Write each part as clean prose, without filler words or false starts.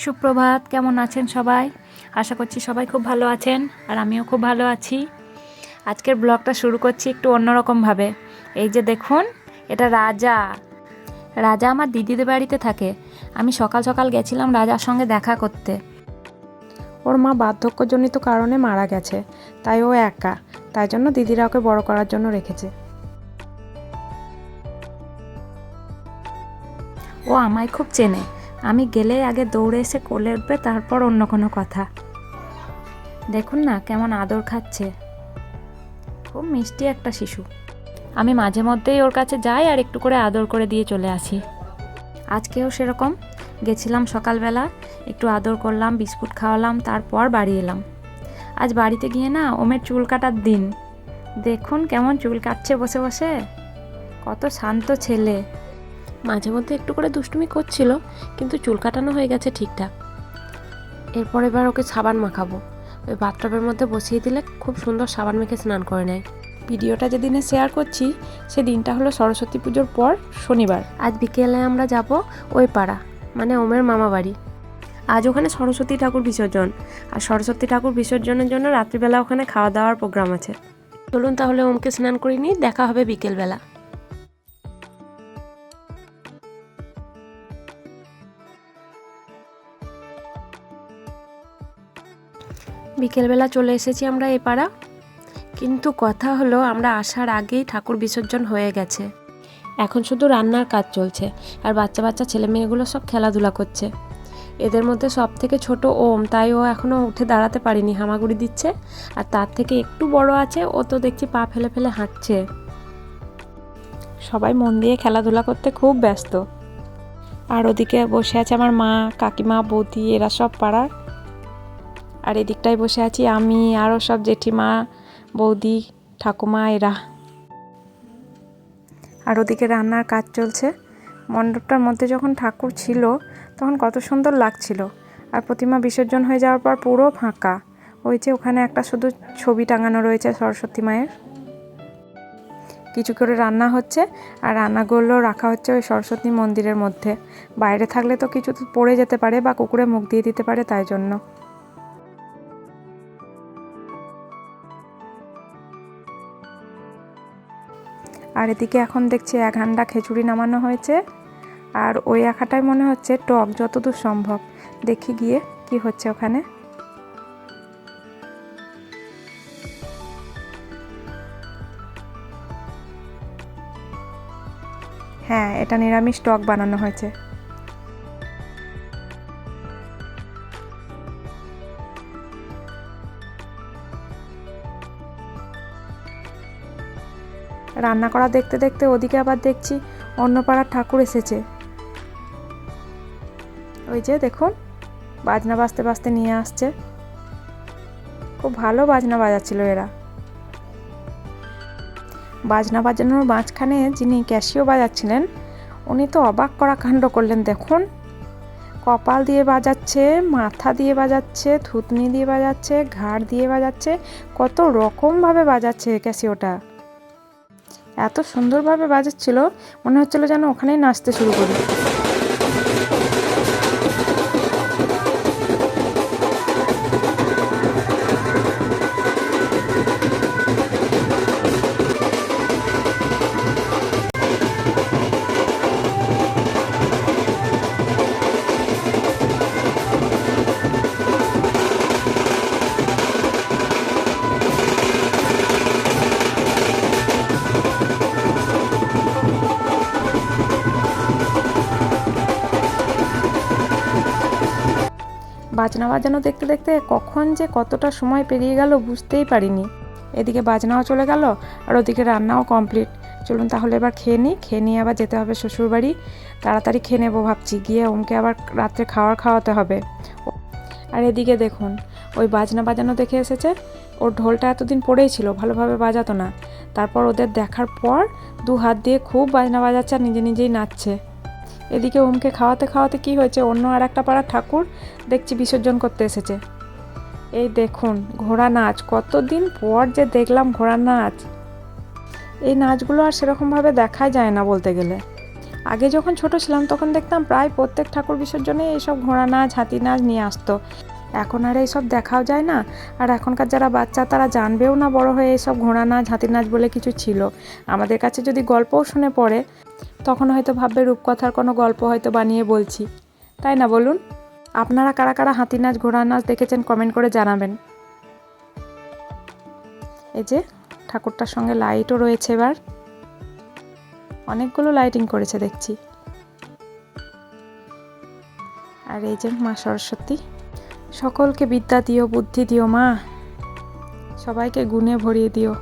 সুপ্রভাত, কেমন আছেন সবাই? আশা করছি সবাই খুব ভালো আছেন আর আমিও খুব ভালো আছি। আজকের ব্লগটা শুরু করছি একটু অন্যরকমভাবে। এই যে দেখুন, এটা রাজা। রাজা আমার দিদিদের বাড়িতে থাকে। আমি সকাল সকাল গেছিলাম রাজার সঙ্গে দেখা করতে। ওর মা বার্ধক্যজনিত কারণে মারা গেছে, তাই ও একা, তাই জন্য দিদিরা ওকে বড় করার জন্য রেখেছে। ও আমায় খুব চেনে। আমি গেলে আগে দৌড়ে এসে কোলে উঠবে, তারপর অন্য কোনো কথা। দেখুন না কেমন আদর খাচ্ছে। খুব মিষ্টি একটা শিশু। আমি মাঝে মধ্যেই ওর কাছে যাই আর একটু করে আদর করে দিয়ে চলে আসি। আজকেও সেরকম গেছিলাম, সকালবেলা একটু আদর করলাম, বিস্কুট খাওয়ালাম, তারপর বাড়ি এলাম। আজ বাড়িতে গিয়ে না ওমের চুল কাটার দিন। দেখুন কেমন চুল কাটছে বসে বসে। কত শান্ত ছেলে। মাঝে মধ্যে একটু করে দুষ্টুমি করছিল, কিন্তু চুল কাটানো হয়ে গেছে ঠিকঠাক। এরপর এবার ওকে সাবান মাখাবো। ওই বাথটবের মধ্যে বসিয়ে দিলে খুব সুন্দর সাবান মেখে স্নান করে নেয়। ভিডিওটা যেদিনে শেয়ার করছি সে দিনটা হলো সরস্বতী পুজোর পর শনিবার। আজ বিকেলে আমরা যাব ওই পাড়া, মানে ওমের মামা বাড়ি। আজ ওখানে সরস্বতী ঠাকুর বিসর্জন, আর সরস্বতী ঠাকুর বিসর্জনের জন্য রাত্রিবেলা ওখানে খাওয়া দাওয়ার প্রোগ্রাম আছে। চলুন তাহলে ওমকে স্নান করিয়ে নিই, দেখা হবে বিকেলবেলা। বিকেলবেলা চলে এসেছি আমরা এই পাড়া, কিন্তু কথা হলো আমরা আসার আগেই ঠাকুর বিসর্জন হয়ে গেছে। এখন শুধু রান্নার কাজ চলছে, আর বাচ্চা বাচ্চা ছেলে মেয়েগুলো সব খেলাধুলা করছে। এদের মধ্যে সব থেকে ছোট ওম, তাই ও এখনও উঠে দাঁড়াতে পারেনি, হামাগুড়ি দিচ্ছে। আর তার থেকে একটু বড় আছে, ও তো দেখছি পা ফেলে ফেলে হাঁটছে। সবাই মন দিয়ে খেলাধুলা করতে খুব ব্যস্ত। আর ওদিকে বসে আছে আমার মা, কাকিমা, বৌদি, এরা সব পাড়ার। আর এদিকটায় বসে আছি আমি, আরও সব জেঠিমা, বৌদি, ঠাকুমা এরা। আর ওদিকে রান্নার কাজ চলছে। মণ্ডপটার মধ্যে যখন ঠাকুর ছিল তখন কত সুন্দর লাগছিল, আর প্রতিমা বিসর্জন হয়ে যাওয়ার পর পুরো ফাঁকা। ওই যে ওখানে একটা শুধু ছবি টাঙানো রয়েছে সরস্বতী মায়ের। কিছু করে রান্না হচ্ছে, আর রান্নাগুলো রাখা হচ্ছে ওই সরস্বতী মন্দিরের মধ্যে। বাইরে থাকলে তো কিছু পড়ে যেতে পারে বা কুকুরে মুখ দিয়ে দিতে পারে, তাই জন্য। আর এদিকে এখন দেখছি 1 হান্ডা খিচুড়ি নামানো হয়েছে, আর ওই আখাটায় মনে হচ্ছে টক, যতদূর সম্ভব। দেখি গিয়ে কি হচ্ছে ওখানে। হ্যাঁ, এটা নিরামিষ টক বানানো হয়েছে। রান্না করা দেখতে দেখতে ওদিকে আবার দেখছি অন্য পাড়ার ঠাকুর এসেছে। ওই যে দেখুন, বাজনা বাজতে বাজতে নিয়ে আসছে। খুব ভালো বাজনা বাজাচ্ছিল এরা। বাজনা বাজানোর মাঝখানে যিনি ক্যাশিও বাজাচ্ছিলেন, উনি তো অবাক করা কাণ্ড করলেন। দেখুন, কপাল দিয়ে বাজাচ্ছে, মাথা দিয়ে বাজাচ্ছে, থুতনি দিয়ে বাজাচ্ছে, ঘাড় দিয়ে বাজাচ্ছে, কত রকমভাবে বাজাচ্ছে ক্যাশিওটা। এত সুন্দরভাবে বাজাচ্ছিল, মনে হচ্ছিল যেন ওখানেই নাচতে শুরু করি। বাজনা বাজানো দেখতে দেখতে কখন যে কতটা সময় পেরিয়ে গেল বুঝতেই পারিনি। এদিকে বাজনাও চলে গেল, আর ওদিকে রান্নাও কমপ্লিট। চলুন তাহলে এবার খেয়ে নিই, খেয়ে নিয়ে আবার যেতে হবে শ্বশুরবাড়ি। তাড়াতাড়ি খেয়ে নেবো ভাবছি, গিয়ে ওমকে আবার রাত্রে খাওয়াতে হবে। আর এদিকে দেখুন, ওই বাজনা বাজানো দেখে এসেছে। ওর ঢোলটা এতদিন পড়েই ছিল, ভালোভাবে বাজাতো না। তারপর ওদের দেখার পর 2 হাত দিয়ে খুব বাজনা বাজাচ্ছে আর নিজে নিজেই নাচছে। এদিকে ওমকে খাওয়াতে খাওয়াতে কি হয়েছে, অন্য আর একটা পাড়ার ঠাকুর দেখছি বিসর্জন করতে এসেছে। এই দেখুন ঘোড়া নাচ, কতদিন পর যে দেখলাম ঘোড়া নাচ। এই নাচগুলো আর সেরকমভাবে দেখাই যায় না বলতে গেলে। আগে যখন ছোট ছিলাম তখন দেখতাম প্রায় প্রত্যেক ঠাকুর বিসর্জনে এইসব ঘোড়া নাচ হাতি নাচ নিয়ে আসতো। এখন আর এইসব দেখাও যায় না। আর এখনকার যারা বাচ্চা তারা জানবেও না বড় হয়ে এইসব ঘোড়া নাচ হাতি নাচ বলে কিছু ছিল। আমাদের কাছে যদি গল্পও শুনে পড়ে তখন হয়তো ভাববে রূপকথার কোনো গল্প হয়তো বানিয়ে বলছি, তাই না বলুন? আপনারা কারা কারা হাতি নাচ ঘোড়া নাচ দেখেছেন কমেন্ট করে জানাবেন। এই যে ঠাকুরটার সঙ্গে লাইটও রয়েছে, এবার অনেকগুলো লাইটিং করেছে দেখছি। আর এই যে মা সরস্বতী, সকলকে বিদ্যা দিও, বুদ্ধি দিও মা, সবাইকে গুণে ভরিয়ে দিও।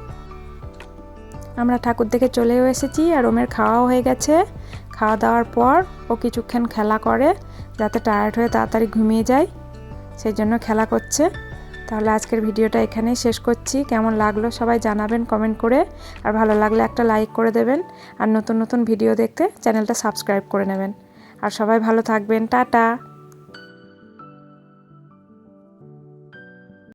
আমরা ঠাকুর দেখে চলেও এসেছি আর ওমের খাওয়াও হয়ে গেছে। খাওয়া দাওয়ার পর ও কিছুক্ষণ খেলা করে যাতে টায়ার্ড হয়ে তাড়াতাড়ি ঘুমিয়ে যায়, সেই জন্য খেলা করছে। তাহলে আজকের ভিডিওটা এখানেই শেষ করছি। কেমন লাগলো সবাই জানাবেন কমেন্ট করে, আর ভালো লাগলে একটা লাইক করে দেবেন, আর নতুন নতুন ভিডিও দেখতে চ্যানেলটা সাবস্ক্রাইব করে নেবেন। আর সবাই ভালো থাকবেন, টাটা।